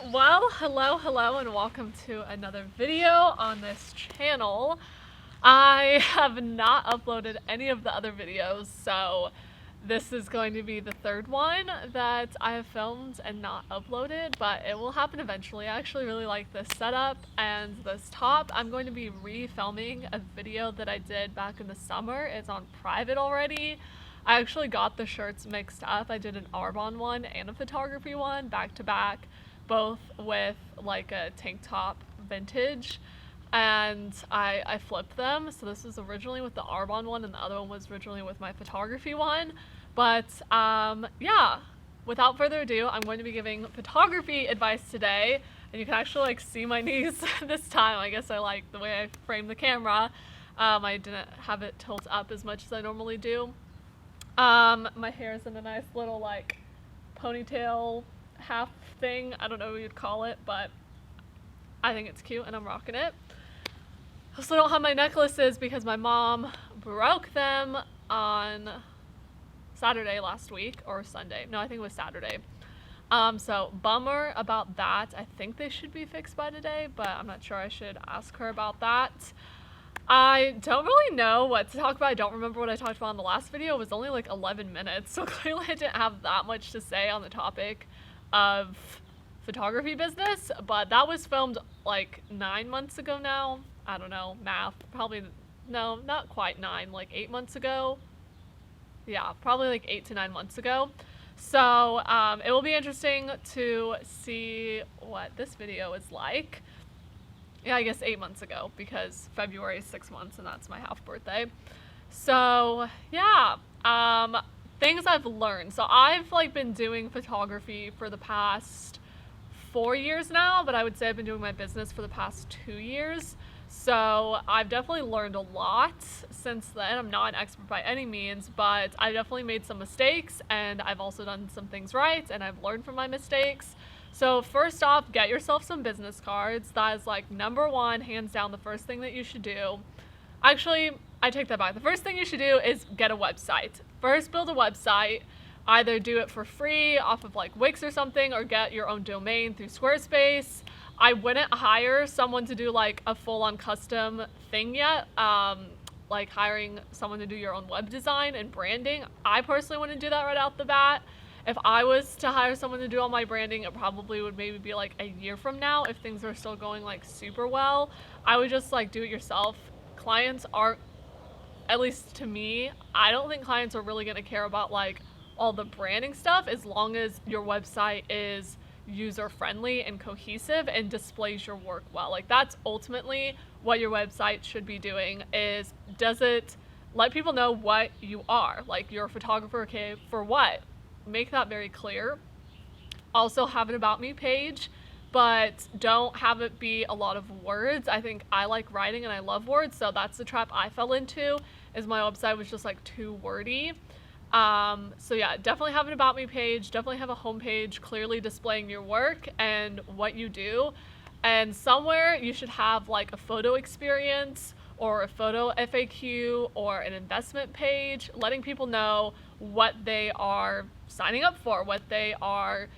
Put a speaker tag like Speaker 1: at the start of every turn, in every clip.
Speaker 1: Well, hello, and welcome to another video on this channel. I have not uploaded any of the other videos, so this is going to be the third one that I have filmed and not uploaded, but it will happen eventually. I actually really like this setup and this top. I'm going to be re-filming a video that I did back in the summer. It's on private already. I actually got the shirts mixed up. I did an Arbonne one and a photography one back to back, both with like a tank top vintage, and I flipped them. So this was originally with the Arbonne one and the other one was originally with my photography one. But yeah, without further ado, I'm going to be giving photography advice today, and you can actually like see my knees this time. I guess I like the way I framed the camera. I didn't have it tilt up as much as I normally do. My hair is in a nice little like ponytail half thing. I don't know what you'd call it, but I think it's cute and I'm rocking it. I also don't have my necklaces because my mom broke them on Saturday last week, or Sunday. No, I think it was Saturday. So bummer about that. I think they should be fixed by today, but I'm not sure. I should ask her about that. I don't really know what to talk about. I don't remember what I talked about in the last video. It was only like 11 minutes, so clearly I didn't have that much to say on the topic of photography business, but that was filmed like 9 months ago now. I don't know, math, probably, no, not quite 9, like 8 months ago. Yeah, probably like 8 to 9 months ago. So it will be interesting to see what this video is like. Yeah, I guess 8 months ago, because February is 6 months and that's my half birthday. So yeah, things I've learned. So I've like been doing photography for the past 4 years now, but I would say I've been doing my business for the past 2 years. So I've definitely learned a lot since then. I'm not an expert by any means, but I definitely made some mistakes, and I've also done some things right, and I've learned from my mistakes. So first off, get yourself some business cards. That is like number one, hands down, the first thing that you should do. Actually, I take that back. The first thing you should do is get a website. First, build a website. Either do it for free off of like Wix or something, or get your own domain through Squarespace. I wouldn't hire someone to do like a full-on custom thing yet. Like hiring someone to do your own web design and branding. I personally wouldn't do that right out the bat. If I was to hire someone to do all my branding, it probably would maybe be like a year from now if things are still going like super well. I would just like do it yourself. Clients aren't, at least to me, I don't think clients are really gonna care about like all the branding stuff as long as your website is user friendly and cohesive and displays your work well. Like that's ultimately what your website should be doing, is does it let people know what you are? Like you're a photographer, okay, for what? Make that very clear. Also have an about me page, but don't have it be a lot of words. I think I like writing and I love words, so that's the trap I fell into, is my website was just like too wordy. So yeah, definitely have an about me page, definitely have a homepage clearly displaying your work and what you do. And somewhere you should have like a photo experience or a photo FAQ or an investment page, letting people know what they are signing up for, what they are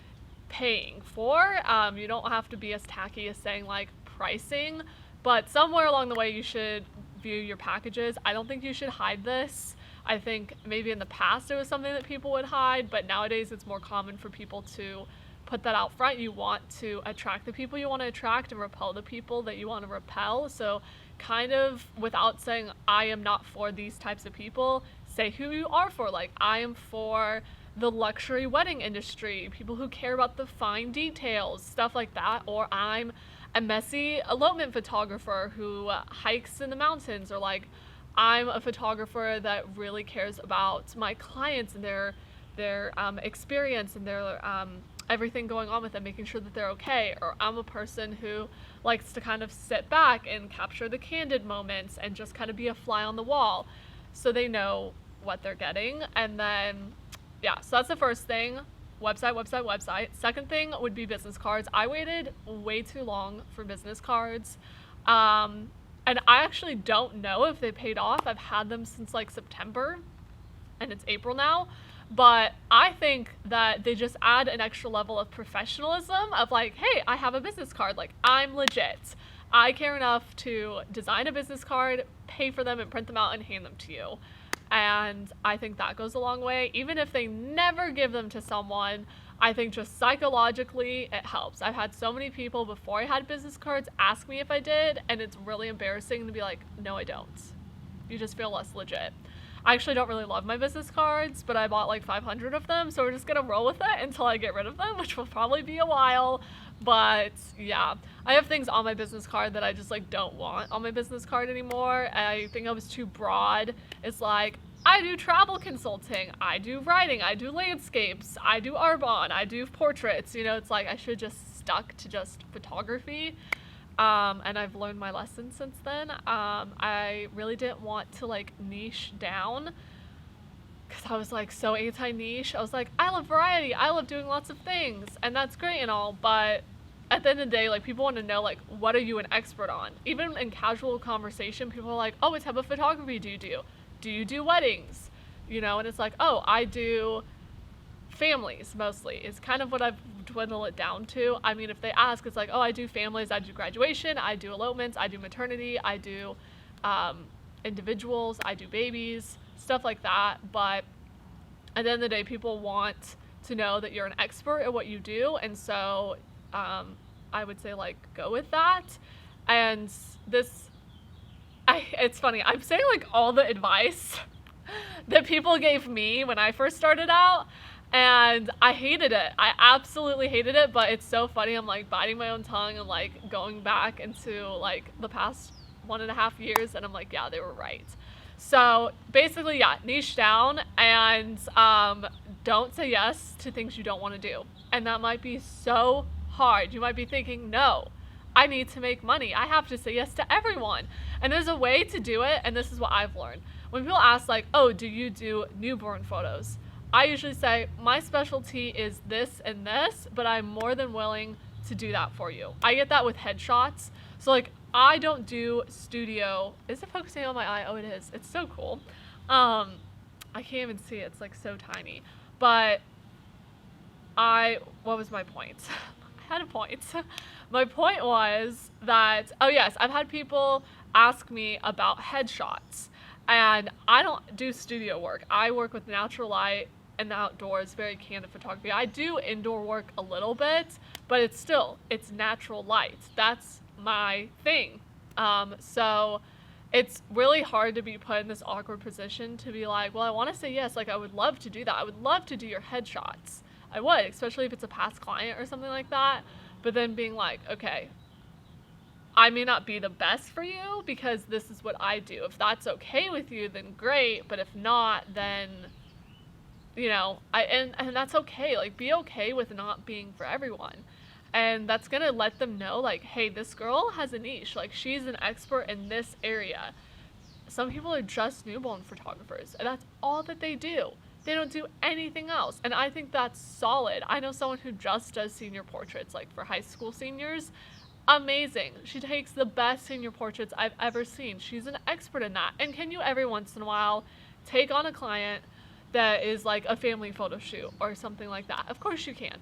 Speaker 1: paying for. You don't have to be as tacky as saying like pricing, but somewhere along the way you should view your packages. I don't think you should hide this. I think maybe in the past it was something that people would hide, but nowadays it's more common for people to put that out front. You want to attract the people you want to attract and repel the people that you want to repel. So kind of without saying I am not for these types of people, say who you are for. Like I am for the luxury wedding industry, people who care about the fine details, stuff like that. Or I'm a messy elopement photographer who hikes in the mountains, or like I'm a photographer that really cares about my clients and their experience and their everything going on with them, making sure that they're okay. Or I'm a person who likes to kind of sit back and capture the candid moments and just kind of be a fly on the wall, so they know what they're getting. And then yeah, so that's the first thing. Website. Second thing would be business cards. I waited way too long for business cards. And I actually don't know if they paid off. I've had them since like September and it's April now, But I think that they just add an extra level of professionalism of like, hey, I have a business card. Like, I'm legit. I care enough to design a business card, pay for them, and print them out and hand them to you. And I think that goes a long way. Even if they never give them to someone, I think just psychologically it helps. I've had so many people before I had business cards ask me if I did, and it's really embarrassing to be like, no, I don't. You just feel less legit. I actually don't really love my business cards, but I bought like 500 of them, so we're just gonna roll with it until I get rid of them, which will probably be a while. But yeah, I have things on my business card that I just like don't want on my business card anymore. I think I was too broad. It's like, I do travel consulting, I do writing, I do landscapes, I do Arbonne, I do portraits. You know, it's like I should just stuck to just photography. And I've learned my lesson since then. I really didn't want to like niche down because I was like so anti-niche. I was like, I love variety, I love doing lots of things, and that's great and all, but at the end of the day, like, people want to know, like, what are you an expert on? Even in casual conversation, people are like, oh, what type of photography do you do? Do you do weddings? You know, and it's like, oh, I do families mostly is kind of what I've dwindled it down to. I mean, if they ask, it's like, oh, I do families, I do graduation, I do elopements, I do maternity, I do individuals, I do babies, stuff like that. But at the end of the day, people want to know that you're an expert at what you do, and so I would say, like, go with that. And it's funny, I'm saying like all the advice that people gave me when I first started out, and I hated it. I absolutely hated it, but it's so funny. I'm like biting my own tongue and like going back into like the past 1.5 years, and I'm like, yeah, they were right. So basically, yeah, niche down, and don't say yes to things you don't want to do. And that might be so hard. You might be thinking, no, I need to make money, I have to say yes to everyone. And there's a way to do it, and this is what I've learned. When people ask, like, oh, do you do newborn photos? I usually say, my specialty is this and this, but I'm more than willing to do that for you. I get that with headshots. So, like, I don't do studio. Is it focusing on my eye? Oh, it is. It's so cool. I can't even see it. It's, like, so tiny. But what was my point? I had a point. My point was that, oh yes, I've had people ask me about headshots, and I don't do studio work. I work with natural light and the outdoors, very candid photography. I do indoor work a little bit, but it's natural light. That's my thing. So it's really hard to be put in this awkward position to be like, well, I want to say yes, like I would love to do that. I would love to do your headshots. I would, especially if it's a past client or something like that. But then being like, okay, I may not be the best for you because this is what I do. If that's okay with you, then great. But if not, then, you know, and that's okay. Like, be okay with not being for everyone. And that's going to let them know, like, hey, this girl has a niche. Like, she's an expert in this area. Some people are just newborn photographers, and that's all that they do. They don't do anything else, and I think that's solid. I know someone who just does senior portraits, like for high school seniors. Amazing. She takes the best senior portraits I've ever seen. She's an expert in that. And can you every once in a while take on a client that is like a family photo shoot or something like that? Of course you can.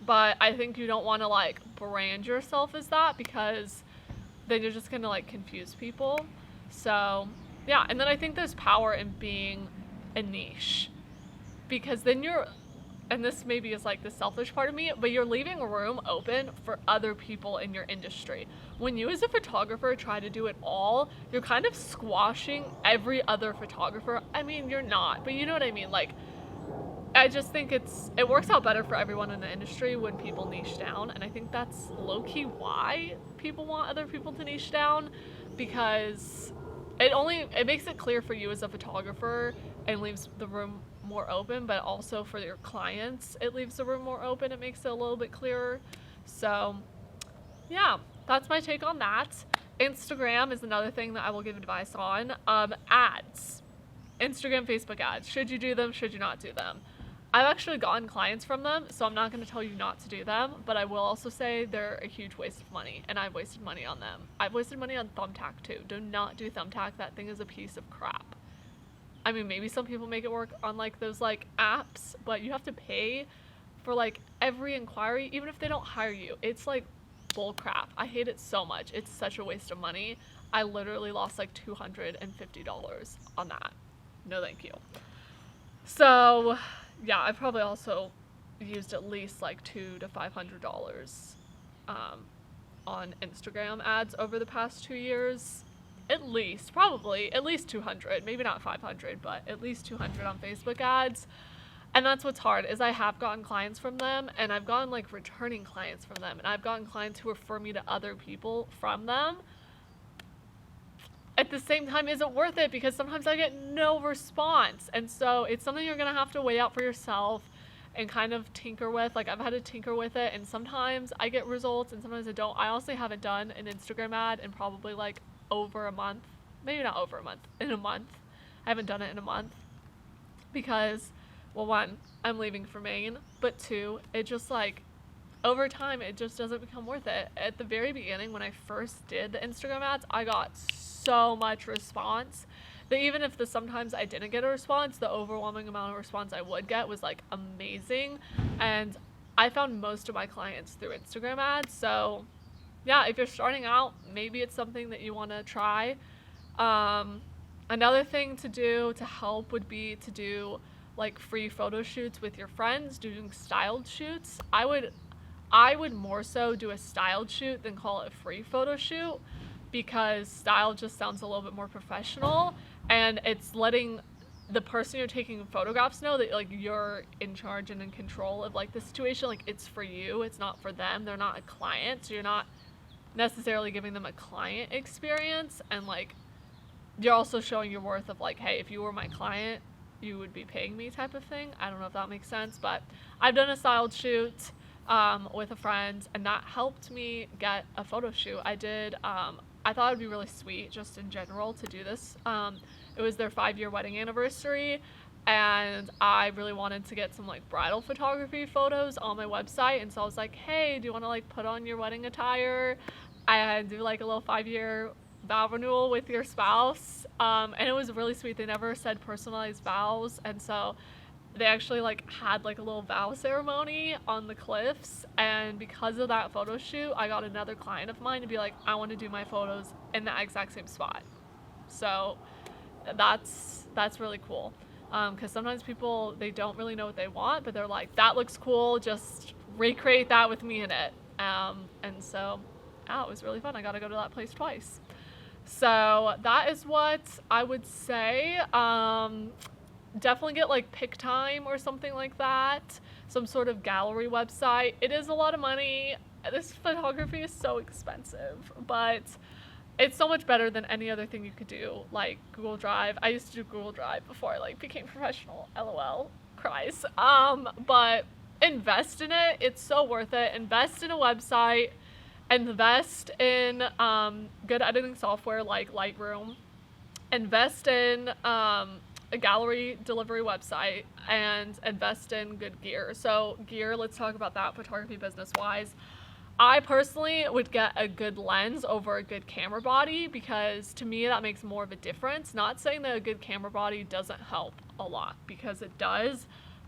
Speaker 1: But I think you don't want to like brand yourself as that, because then you're just going to like confuse people. So yeah, and then I think there's power in being a niche, because then and this maybe is like the selfish part of me, but you're leaving a room open for other people in your industry. When you as a photographer try to do it all, you're kind of squashing every other photographer. I mean, you're not, but you know what I mean. Like, I just think it works out better for everyone in the industry when people niche down, and I think that's low-key why people want other people to niche down, because it makes it clear for you as a photographer and leaves the room more open, but also for your clients it leaves the room more open. It makes it a little bit clearer. So yeah, that's my take on that. Instagram is another thing that I will give advice on. Ads. Instagram, Facebook ads. Should you do them? Should you not do them? I've actually gotten clients from them, so I'm not going to tell you not to do them, but I will also say they're a huge waste of money, and I've wasted money on them. I've wasted money on Thumbtack too. Do not do Thumbtack. That thing is a piece of crap. I mean, maybe some people make it work on like those like apps, but you have to pay for like every inquiry, even if they don't hire you. It's like bull crap. I hate it so much. It's such a waste of money. I literally lost like $250 on that. No, thank you. So, yeah, I probably also used at least like $200 to $500 on Instagram ads over the past 2 years. At least, probably at least 200, maybe not 500, but at least 200 on Facebook ads. And that's what's hard, is I have gotten clients from them, and I've gotten like returning clients from them, and I've gotten clients who refer me to other people from them. At the same time, is it worth it? Because sometimes I get no response. And so it's something you're going to have to weigh out for yourself and kind of tinker with. Like, I've had to tinker with it, and sometimes I get results and sometimes I don't. I honestly haven't done an Instagram ad in probably like over a month. Maybe not over a month, in a month. I haven't done it in a month because, well, one, I'm leaving for Maine, but two, it just like, over time, it just doesn't become worth it. At the very beginning, when I first did the Instagram ads, I got so much response that even if sometimes I didn't get a response, the overwhelming amount of response I would get was like amazing. And I found most of my clients through Instagram ads. So yeah, if you're starting out, maybe it's something that you want to try. Another thing to do to help would be to do like free photo shoots with your friends, doing styled shoots. I would more so do a styled shoot than call it a free photo shoot, because style just sounds a little bit more professional, and it's letting the person you're taking photographs know that like you're in charge and in control of like the situation. Like, it's for you, it's not for them. They're not a client, so you're not necessarily giving them a client experience, and like you're also showing your worth of like, hey, if you were my client, you would be paying me type of thing. I don't know if that makes sense, but I've done a styled shoot with a friend, and that helped me get a photo shoot. I thought it would be really sweet just in general to do this. It was their 5-year wedding anniversary, and I really wanted to get some like bridal photography photos on my website, and so I was like, hey, do you want to like put on your wedding attire and do like a little 5-year vow renewal with your spouse? And it was really sweet. They never said personalized vows, and so they actually like had like a little vow ceremony on the cliffs, and because of that photo shoot, I got another client of mine to be like, I want to do my photos in the exact same spot. So that's really cool, because sometimes people, they don't really know what they want, but they're like, that looks cool, just recreate that with me in it. And so it was really fun. I got to go to that place twice. So that is what I would say. Definitely get like Pick Time or something like that, some sort of gallery website. It is a lot of money. This photography is so expensive, but it's so much better than any other thing you could do, like Google Drive. I used to do Google Drive before I like became professional. LOL, cries. But invest in it. It's so worth it. Invest in a website. Invest in good editing software like Lightroom. Invest in a gallery delivery website, and invest in good gear. So gear, let's talk about that photography business wise. I personally would get a good lens over a good camera body, because to me that makes more of a difference. Not saying that a good camera body doesn't help a lot, because it does,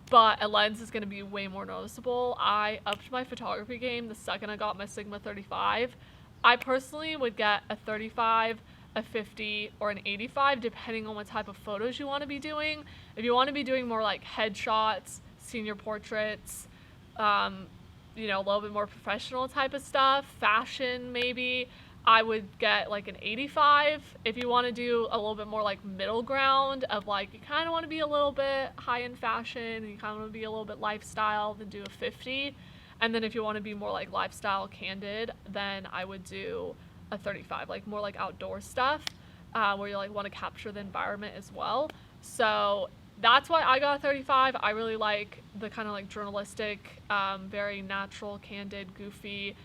Speaker 1: but a lens is going to be way more noticeable. I upped my photography game the second I got my Sigma 35. I personally would get a 35, a 50, or an 85, depending on what type of photos you want to be doing. If you want to be doing more like headshots, senior portraits, a little bit more professional type of stuff, fashion maybe, I would get like an 85. If you want to do a little bit more like middle ground of like, you kind of want to be a little bit high-end fashion, and you kind of want to be a little bit lifestyle, then do a 50. And then if you want to be more like lifestyle candid, then I would do a 35, like more like outdoor stuff, where you like want to capture the environment as well. So that's why I got a 35. I really like the kind of like journalistic, very natural, candid, goofy,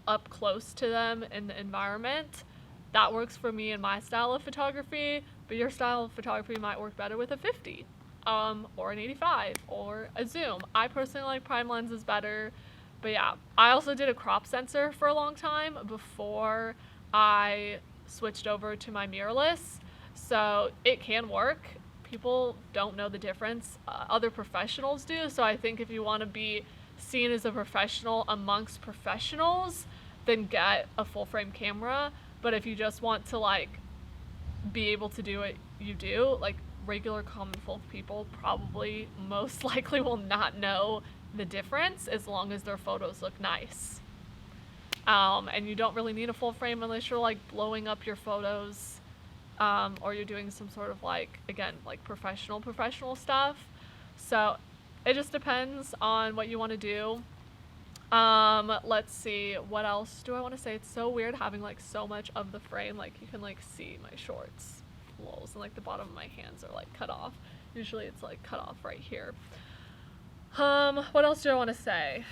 Speaker 1: up close to them in the environment. That works for me and my style of photography, but your style of photography might work better with a 50, or an 85, or a zoom. I personally like prime lenses better. But yeah, I also did a crop sensor for a long time before I switched over to my mirrorless. So it can work people don't know the difference. Other professionals do. So I think if you want to be seen as a professional amongst professionals, then get a full frame camera. But if you just want to like be able to do what you do, like regular common folk people probably most likely will not know the difference as long as their photos look nice. And you don't really need a full frame unless you're like blowing up your photos, or you're doing some sort of like, again, like professional stuff. So it just depends on what you want to do. Let's see, what else do I want to say? It's so weird having like so much of the frame, like you can like see my shorts, lols, and like the bottom of my hands are like cut off. Usually it's like cut off right here. What else do I want to say?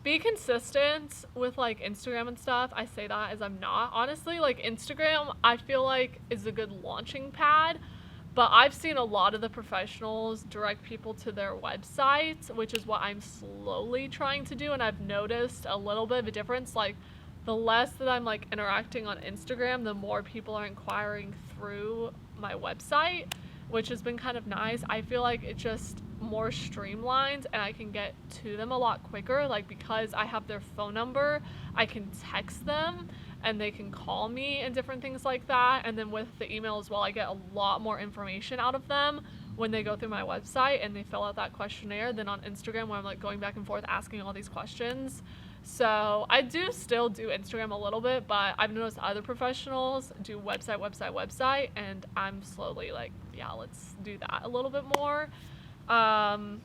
Speaker 1: Be consistent with like Instagram and stuff. I say that as I'm not. Honestly, like Instagram, I feel like is a good launching pad, but I've seen a lot of the professionals direct people to their websites, which is what I'm slowly trying to do, and I've noticed a little bit of a difference. Like the less that I'm like interacting on Instagram, the more people are inquiring through my website, which has been kind of nice. I feel like it just more streamlined and I can get to them a lot quicker. Like because I have their phone number, I can text them and they can call me and different things like that. And then with the email as well, I get a lot more information out of them when they go through my website and they fill out that questionnaire than on Instagram where I'm like going back and forth asking all these questions. So I do still do Instagram a little bit, but I've noticed other professionals do website, and I'm slowly like, yeah, let's do that a little bit more. I'm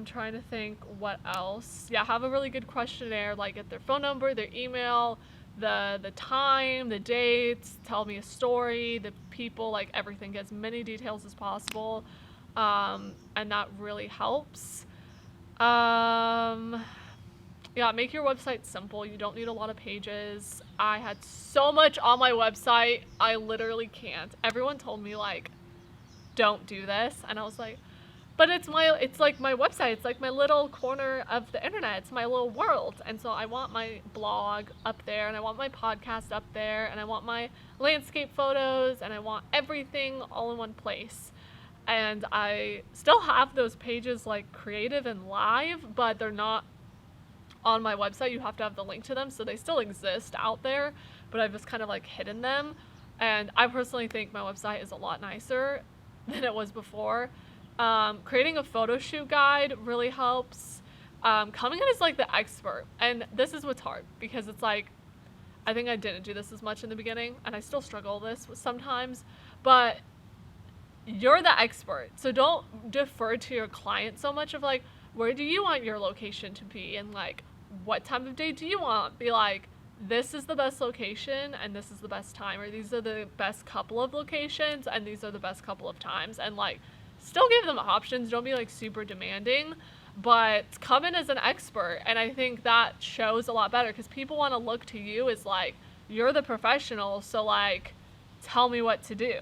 Speaker 1: trying to think what else. Yeah, have a really good questionnaire, like get their phone number, their email, the time, the dates, tell me a story, the people, like everything, get as many details as possible. And that really helps. Yeah, make your website simple. You don't need a lot of pages. I had so much on my website, I literally can't. Everyone told me like, don't do this. And I was like, but it's like my website. It's like my little corner of the internet. It's my little world. And so I want my blog up there, and I want my podcast up there, and I want my landscape photos, and I want everything all in one place. And I still have those pages like creative and live, but they're not on my website. You have to have the link to them, so they still exist out there, but I've just kind of like hidden them. And I personally think my website is a lot nicer than it was before. Creating a photo shoot guide really helps. Coming in as like the expert, and this is what's hard because it's like, I think I didn't do this as much in the beginning, and I still struggle with this sometimes, but you're the expert, so don't defer to your client so much of like, where do you want your location to be, and like, what time of day do you want? Be like, this is the best location and this is the best time, or these are the best couple of locations and these are the best couple of times, and like still give them options. Don't be like super demanding, but come in as an expert. And I think that shows a lot better because people want to look to you as like, you're the professional, so like tell me what to do.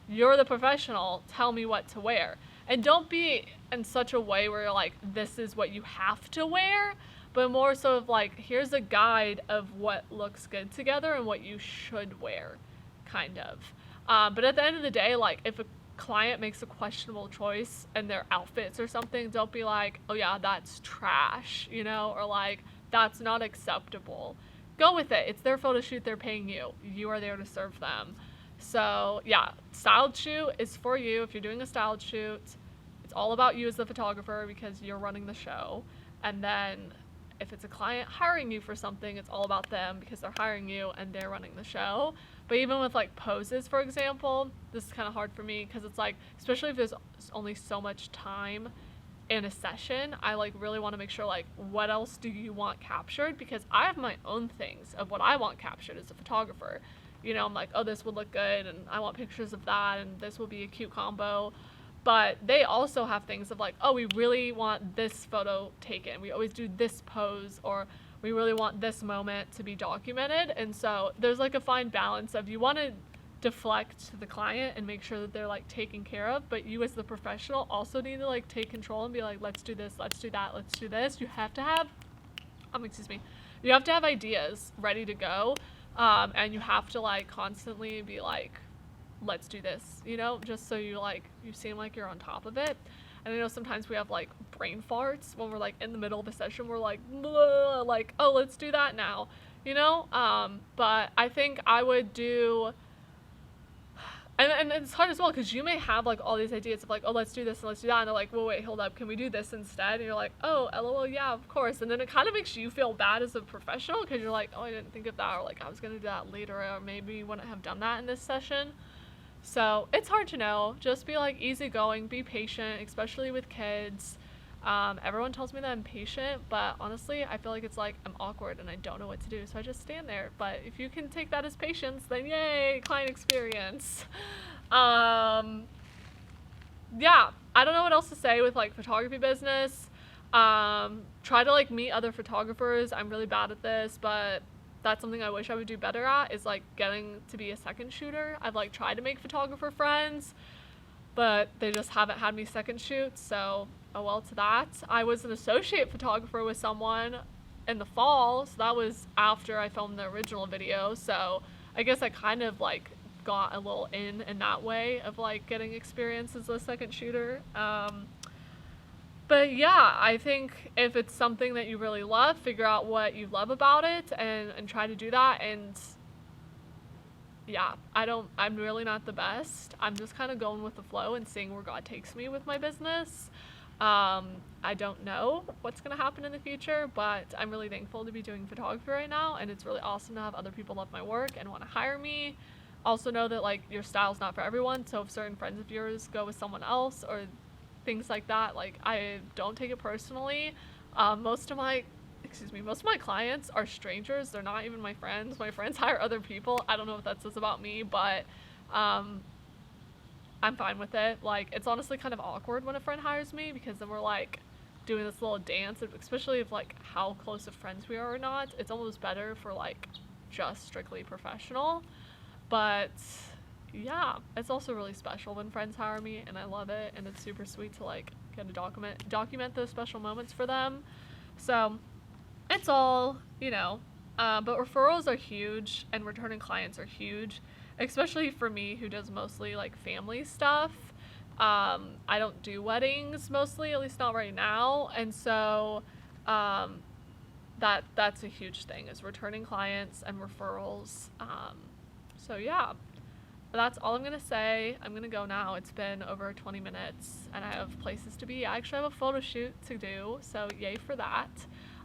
Speaker 1: You're the professional, tell me what to wear. And don't be in such a way where you're like, this is what you have to wear, but more so of like, here's a guide of what looks good together and what you should wear, kind of. But at the end of the day, like if a client makes a questionable choice in their outfits or something, don't be like, oh yeah, that's trash, you know, or like, that's not acceptable. Go with it. It's their photo shoot. They're paying you. You are there to serve them. So yeah, styled shoot is for you. If you're doing a styled shoot, it's all about you as the photographer because you're running the show. And then if it's a client hiring you for something, it's all about them because they're hiring you and they're running the show. But even with like poses, for example, this is kind of hard for me because it's like, especially if there's only so much time in a session, I like really want to make sure like, what else do you want captured? Because I have my own things of what I want captured as a photographer. You know, I'm like, oh, this would look good and I want pictures of that and this will be a cute combo. But they also have things of like, oh, we really want this photo taken. We always do this pose, or we really want this moment to be documented. And so there's like a fine balance of, you want to deflect to the client and make sure that they're like taken care of, but you as the professional also need to like take control and be like, let's do this, let's do that, let's do this. You have to have, you have to have ideas ready to go. and you have to like constantly be like, let's do this, you know, just so you seem like you're on top of it. And I know sometimes we have like brain farts when we're like in the middle of a session, we're like, like, oh, let's do that now, you know. But I think I would do, and it's hard as well because you may have like all these ideas of like, oh, let's do this and let's do that, and they're like, well, wait, hold up, can we do this instead? And you're like, oh, lol, yeah, of course. And then it kind of makes you feel bad as a professional because you're like, oh, I didn't think of that, or like I was gonna do that later, or maybe wouldn't have done that in this session. So it's hard to know. Just be like easygoing, be patient, especially with kids. Everyone tells me that I'm patient, but honestly, I feel like it's like I'm awkward and I don't know what to do, so I just stand there. But if you can take that as patience, then yay, client experience. Yeah, I don't know what else to say with like photography business. Try to like meet other photographers. I'm really bad at this, but that's something I wish I would do better at, is like getting to be a second shooter. I've like tried to make photographer friends, but they just haven't had me second shoot, so oh well to that. I was an associate photographer with someone in the fall, so that was after I filmed the original video, so I guess I kind of like got a little in that way of like getting experience as a second shooter. But yeah, I think if it's something that you really love, figure out what you love about it and try to do that. And yeah, I'm really not the best. I'm just kind of going with the flow and seeing where God takes me with my business. I don't know what's going to happen in the future, but I'm really thankful to be doing photography right now. And it's really awesome to have other people love my work and want to hire me. Also know that like your style's not for everyone. So if certain friends of yours go with someone else or things like that, like I don't take it personally. Most of my clients are strangers. They're not even my friends. My friends hire other people. I don't know what that says about me, but I'm fine with it. Like, it's honestly kind of awkward when a friend hires me because then we're like doing this little dance, especially if like how close of friends we are or not. It's almost better for like just strictly professional. But yeah, it's also really special when friends hire me, and I love it, and it's super sweet to like get to document those special moments for them. So it's all, you know, but referrals are huge and returning clients are huge, especially for me who does mostly like family stuff. I don't do weddings mostly, at least not right now, and so that's a huge thing, is returning clients and referrals. So yeah, that's all I'm gonna say. I'm gonna go now. It's been over 20 minutes and I have places to be. I actually have a photo shoot to do, so yay for that.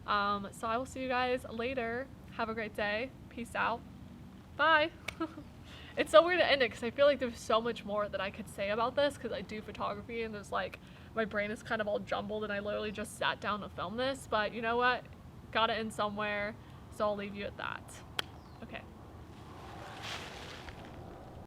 Speaker 1: So I will see you guys later. Have a great day. Peace out. Bye. It's so weird to end it because I feel like there's so much more that I could say about this because I do photography and there's like, my brain is kind of all jumbled and I literally just sat down to film this, but you know what? Gotta end somewhere, so I'll leave you at that.